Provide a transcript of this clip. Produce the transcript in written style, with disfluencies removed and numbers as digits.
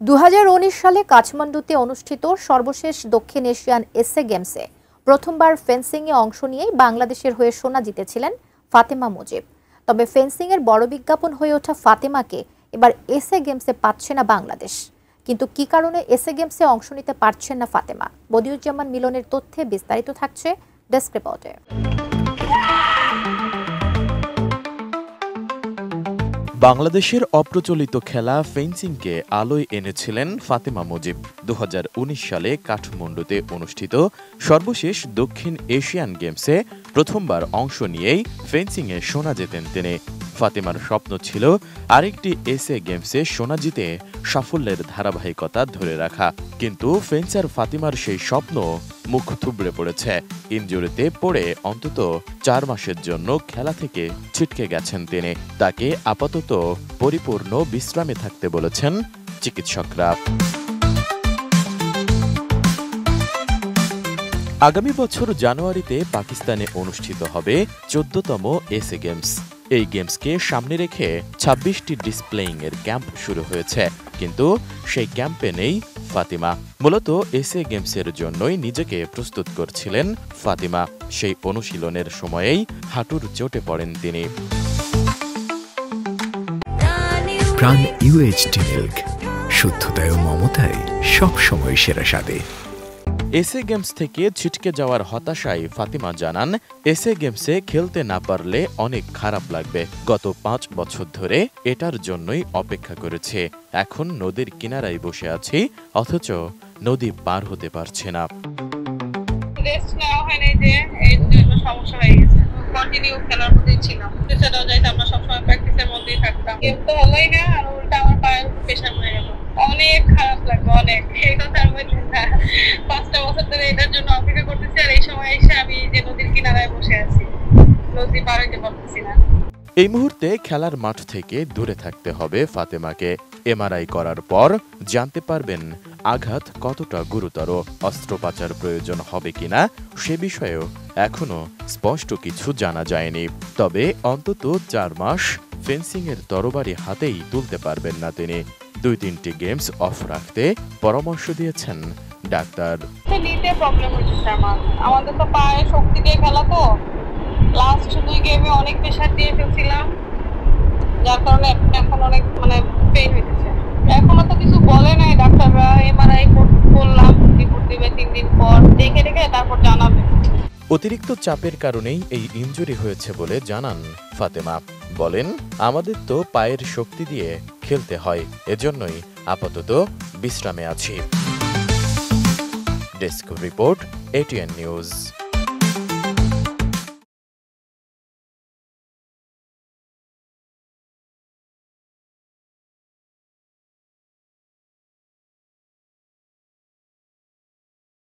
2019 সালে কাঠমান্ডুতে অনুষ্ঠিত সর্বশেষ দক্ষিণ এশিয়ান এসএ গেমসে প্রথমবার ফেন্সিংয়ে অংশ নিয়েই বাংলাদেশের হয়ে সোনা জিতেছিলেন ফাতেমা মুজিব। তবে ফেন্সিংয়ের বড় বিজ্ঞাপন হয়ে ওঠা ফাতেমাকে এবার এসএ গেমসে পাচ্ছে না বাংলাদেশ। কিন্তু কী কারণে এসএ গেমসে অংশ নিতে পারছেন না ফাতেমা? বদিউজ্জামান মিলনের তথ্যে বিস্তারিত থাকছে ডেস্ক রিপোর্টে। বাংলাদেশের অপ্রচলিত খেলা ফেন্সিংকে আলোয় এনেছিলেন ফাতেমা মুজিব। 2019 সালে কাঠমান্ডুতে অনুষ্ঠিত সর্বশেষ দক্ষিণ এশিয়ান গেমসে প্রথমবার অংশ নিয়েই ফেন্সিংয়ে সোনা জেতেন তিনি। ফাতেমার স্বপ্ন ছিল আরেকটি এসএ গেমসে সোনা জিতে সাফল্যের ধারাবাহিকতা ধরে রাখা, কিন্তু ফেন্সার ফাতেমার সেই স্বপ্ন মুখ থুবড়ে পড়েছে। ইনজুরিতে পড়ে অন্তত 4 মাসের জন্য খেলা থেকে ছিটকে গেছেন তিনি। তাকে আপাতত পরিপূর্ণ বিশ্রামে থাকতে বলেছেন চিকিৎসকরা। আগামী বছর জানুয়ারিতে পাকিস্তানে অনুষ্ঠিত হবে 14তম এসএ গেমস। এই গেমসকে সামনে রেখে 26টি ডিসপ্লেইং এর ক্যাম্প শুরু হয়েছে, কিন্তু সেই ক্যাম্পে নেই ফাতেমা। মূলত এসএ গেমসের জন্যই নিজেকে প্রস্তুত করছিলেন ফাতেমা। সেই অনুশীলনের সময়েই হাঁটুর চোটে পড়েন তিনি। প্রাণ UHT মিল্ক, শুদ্ধতায় ও মমতায় সবসময় সেরা স্বাদে। এসএ গেমস থেকে ছিটকে যাওয়ার হতাশায় ফাতেমা জানান, এসএ গেমসে খেলতে না পারলে অনেক খারাপ লাগবে। গত 5 বছর ধরে এটার জন্যই অপেক্ষা করেছে। এখন নদীর কিনারায় বসে আছি, অথচ নদী পার হতে পারছে না। রেস্ট নেওয়া হয়নি, যে এই জন্য সমস্যা হয়ে গেছে। কন্টিনিউ খেলার মধ্যেই ছিলাম, সেটাও যাইতে আমরা সবসময় প্র্যাকটিসের মধ্যেই থাকতাম। গেম তো হলোই না, আর উল্টা আমার পায়ের প্রেশার হয়ে গেল। অনেক খারাপ লাগবে, অনেক। এই কথা আর বলছি না, 5টা বছর ধরে এটার জন্য অপেক্ষা করতেছি, আর এই সময় এসে আমি যে নদীর কিনারায় বসে আছি, নদী পার হইতে পারতেছি না। এই মুহূর্তে খেলার মাঠ থেকে দূরে থাকতে হবে ফাতেমাকে। এমআরআই করার পর জানতে পারবেন আঘাত কতটা গুরুতর। অস্ত্রোপচার প্রয়োজন হবে কিনা সে বিষয়েও এখনো স্পষ্ট কিছু জানা যায়নি। তবে অন্তত 4 মাস ফেন্সিংয়ের তরবারি হাতেই তুলতে পারবেন না তিনি। 2-3টি গেমস অফ রাখতে পরামর্শ দিয়েছেন ডাক্তার। নিতে প্রবলেম হচ্ছে আমাদের তো পায়ে শক্তি দিয়ে খেলা, তো লাস্ট 2 গেমে অনেক প্রেশার দিয়ে ফেলছিলাম, যার কারণে এখন অনেক পেইন হইতেছে। এখনো তো কিছু বলে নাই ডাক্তাররা। এমআরআই করলাম, রিপোর্ট দিবে 3 দিন পর, দেখে তারপর জানাবে। অতিরিক্ত চাপের কারণেই এই ইনজুরি হয়েছে বলে জানান ফাতেমা। বলেন, আমাদের তো পায়ের শক্তি দিয়ে খেলতে হয়, এজন্যই আপাতত বিশ্রামে আছি। Desk report, ATN news.